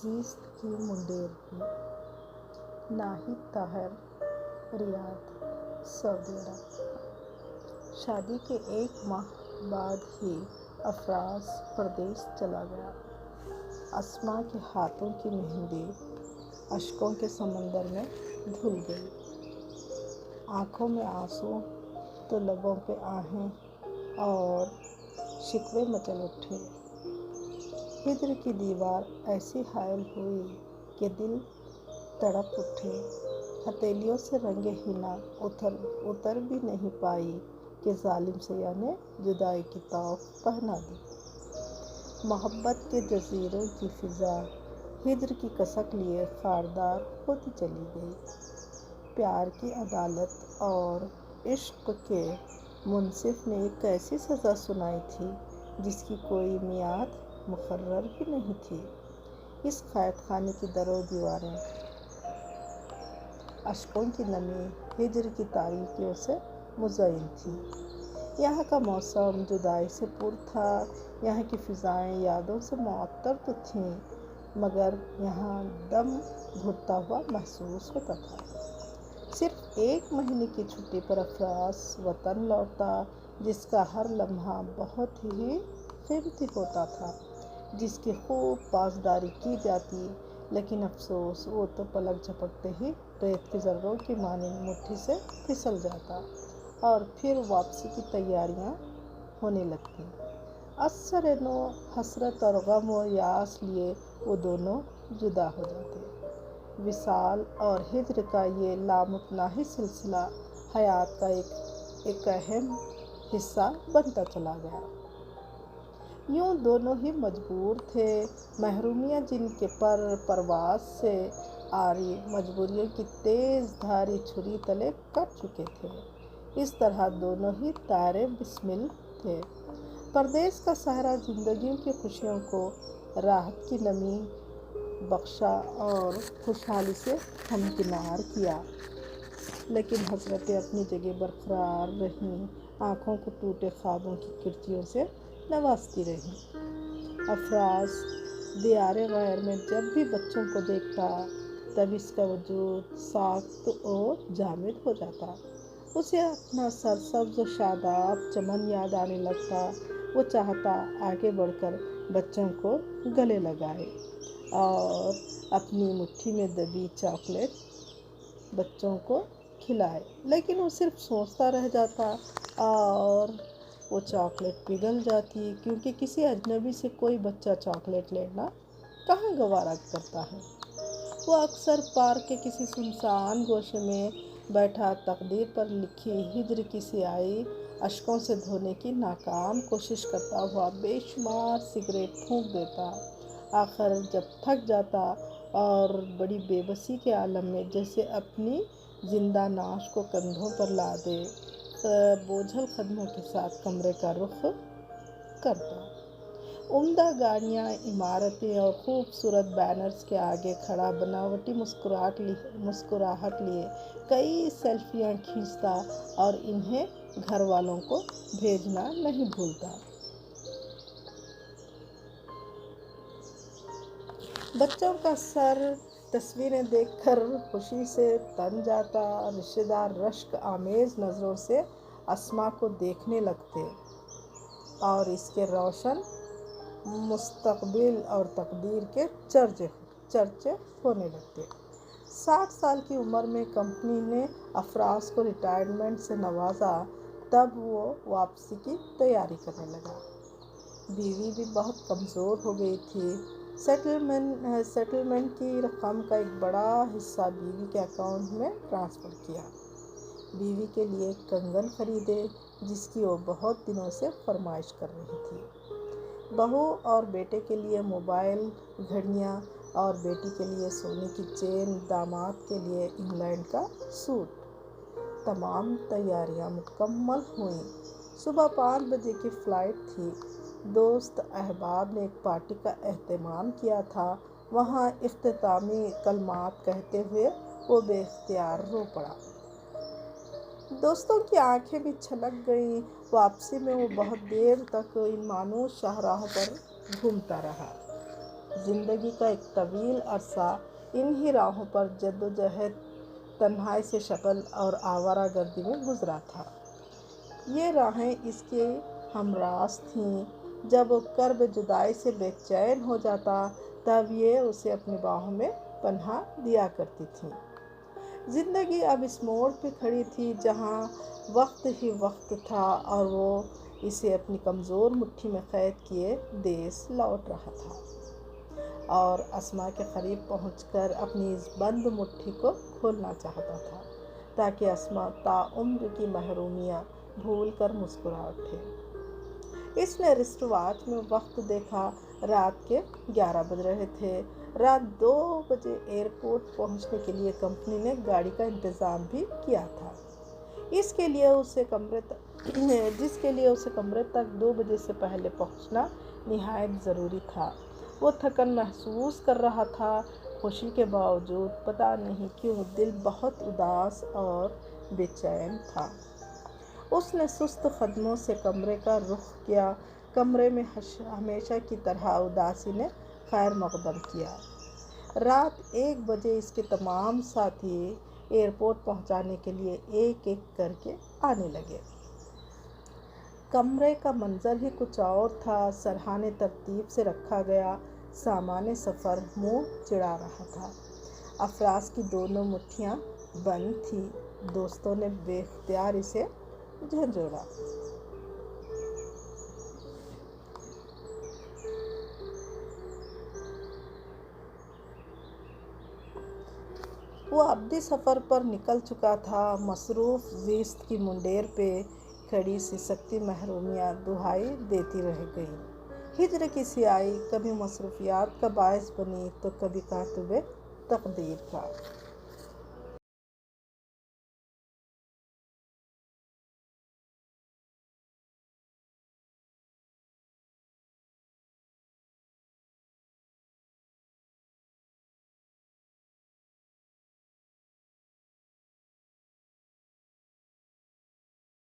زیست کی منڈیر کی ناہید طاہر، ریاض، سعودی عرب۔ شادی کے 1 ماہ بعد ہی افراز پردیس چلا گیا۔ اسما کے ہاتھوں کی مہندی اشکوں کے سمندر میں دھل گئی۔ آنکھوں میں آنسو تو لبوں پہ آہیں اور شکوے مچل اٹھے۔ ہجر کی دیوار ایسی حائل ہوئی کہ دل تڑپ اٹھے۔ ہتھیلیوں سے رنگ حنا اتر بھی نہیں پائی کہ ظالم سیاہ نے جدائی کی توق پہنا دی۔ محبت کے جزیروں کی فضا ہجر کی کسک لیے خاردار ہوتی چلی گئی۔ پیار کی عدالت اور عشق کے منصف نے ایک ایسی سزا سنائی تھی جس کی کوئی میعاد مقرر بھی نہیں تھی۔ اس قید خانے کی در و دیواریں اشکوں کی نمی ہجر کی تاریکیوں سے مزین تھیں۔ یہاں کا موسم جدائی سے پر تھا، یہاں کی فضائیں یادوں سے معطر تو تھیں، مگر یہاں دم گھٹتا ہوا محسوس ہوتا تھا۔ صرف 1 مہینے کی چھٹی پر افراز وطن لوٹا، جس کا ہر لمحہ بہت ہی قیمتی ہوتا تھا، جس کی خوب پاسداری کی جاتی، لیکن افسوس وہ تو پلک جھپکتے ہی ریت کے ذروں کی مانند مٹھی سے پھسل جاتا اور پھر واپسی کی تیاریاں ہونے لگتیں۔ اثر نو، حسرت اور غم و یاس لیے وہ دونوں جدا ہو جاتے۔ وصال اور ہجر کا یہ لامتناہی سلسلہ حیات کا ایک اہم حصہ بنتا چلا گیا۔ یوں دونوں ہی مجبور تھے، محرومیاں جن کے پر پرواز سے آری مجبوریوں کی تیز دھاری چھری تلے کٹ چکے تھے۔ اس طرح دونوں ہی طائر بسمل تھے۔ پردیس کا صحرا زندگیوں کی خوشیوں کو راحت کی نمی بخشا اور خوشحالی سے ہمکنار کیا، لیکن حسرتیں اپنی جگہ برقرار رہیں، آنکھوں کو ٹوٹے خوابوں کی کرچیوں سے نوازتی رہیں۔ افراز دیار غیر میں جب بھی بچوں کو دیکھتا، تب اس کا وجود ساکت و جامد ہو جاتا۔ اسے اپنا سرسبز و شاداب چمن یاد آنے لگتا۔ وہ چاہتا آگے بڑھ کر بچوں کو گلے لگائے اور اپنی مٹھی میں دبی چاکلیٹ بچوں کو کھلائے، لیکن وہ صرف سوچتا رہ جاتا اور وہ چاکلیٹ پگھل جاتی، کیونکہ کسی اجنبی سے کوئی بچہ چاکلیٹ لینا کہاں گوارا کرتا ہے۔ وہ اکثر پارک کے کسی سنسان گوشے میں بیٹھا تقدیر پر لکھی ہجر کی سیاہی اشکوں سے دھونے کی ناکام کوشش کرتا ہوا بے شمار سگریٹ پھونک دیتا۔ آخر جب تھک جاتا اور بڑی بے بسی کے عالم میں جیسے اپنی زندہ نعش کو کندھوں پر لادے بوجھل قدموں کے ساتھ کمرے کا رخ کرتا۔ عمدہ گاڑیاں، عمارتیں اور خوبصورت بینرز کے آگے کھڑا بناوٹی مسکراہٹ لیے کئی سیلفیاں کھینچتا اور انہیں گھر والوں کو بھیجنا نہیں بھولتا۔ بچوں کا سر تصویریں دیکھ کر خوشی سے تن جاتا، رشتہ دار رشک آمیز نظروں سے اسما کو دیکھنے لگتے اور اس کے روشن مستقبل اور تقدیر کے چرچے ہونے لگتے۔ 60 سال کی عمر میں کمپنی نے افراز کو ریٹائرمنٹ سے نوازا، تب وہ واپسی کی تیاری کرنے لگا۔ بیوی بھی بہت کمزور ہو گئی تھی۔ سیٹلمنٹ کی رقم کا ایک بڑا حصہ بیوی کے اکاؤنٹ میں ٹرانسفر کیا۔ بیوی کے لیے کنگن خریدے جس کی وہ بہت دنوں سے فرمائش کر رہی تھی۔ بہو اور بیٹے کے لیے موبائل گھڑیاں اور بیٹی کے لیے سونے کی چین، داماد کے لیے انگلینڈ کا سوٹ۔ تمام تیاریاں مکمل ہوئیں۔ صبح 5 بجے کی فلائٹ تھی۔ دوست احباب نے ایک پارٹی کا اہتمام کیا تھا۔ وہاں اختتامی کلمات کہتے ہوئے وہ بے اختیار رو پڑا۔ دوستوں کی آنکھیں بھی چھلک گئیں۔ واپسی میں وہ بہت دیر تک ان مانوس شاہراہوں پر گھومتا رہا۔ زندگی کا ایک طویل عرصہ انہی راہوں پر جدوجہد، تنہائی سے شکل اور آوارہ گردی میں گزرا تھا۔ یہ راہیں اس کے ہمراز تھیں۔ جب وہ کرب جدائی سے بے چین ہو جاتا تب یہ اسے اپنی باہوں میں پناہ دیا کرتی تھیں۔ زندگی اب اس موڑ پہ کھڑی تھی جہاں وقت ہی وقت تھا اور وہ اسے اپنی کمزور مٹھی میں قید کیے دیس لوٹ رہا تھا، اور اسما کے قریب پہنچ کر اپنی اس بند مٹھی کو کھولنا چاہتا تھا تاکہ اسما تاعمر کی محرومیاں بھول کر مسکرا اٹھے۔ اس نے رسٹ واچ میں وقت دیکھا۔ رات کے 11 بج رہے تھے۔ رات 2 بجے ایئرپورٹ پہنچنے کے لیے کمپنی نے گاڑی کا انتظام بھی کیا تھا، جس کے لیے اسے کمرے تک 2 بجے سے پہلے پہنچنا نہایت ضروری تھا۔ وہ تھکن محسوس کر رہا تھا، خوشی کے باوجود پتہ نہیں کیوں دل بہت اداس اور بے چین تھا۔ اس نے سست قدموں سے کمرے کا رخ کیا۔ کمرے میں ہمیشہ کی طرح اداسی نے خیر مقدم کیا۔ رات 1 بجے اس کے تمام ساتھی ایئرپورٹ پہنچانے کے لیے ایک ایک کر کے آنے لگے۔ کمرے کا منظر ہی کچھ اور تھا۔ سرہانے ترتیب سے رکھا گیا سامان سفر منہ چڑھا رہا تھا۔ افراز کی دونوں مٹھیاں بند تھیں۔ دوستوں نے بے اختیار اسے جھنجھوڑا۔ وہ ابدی سفر پر نکل چکا تھا۔ مصروف زیست کی منڈیر پہ کھڑی سسکتی محرومیاں دہائی دیتی رہ گئیں۔ ہجر کی سیاہی کبھی مصروفیات کا باعث بنی تو کبھی کاتب تقدیر کا۔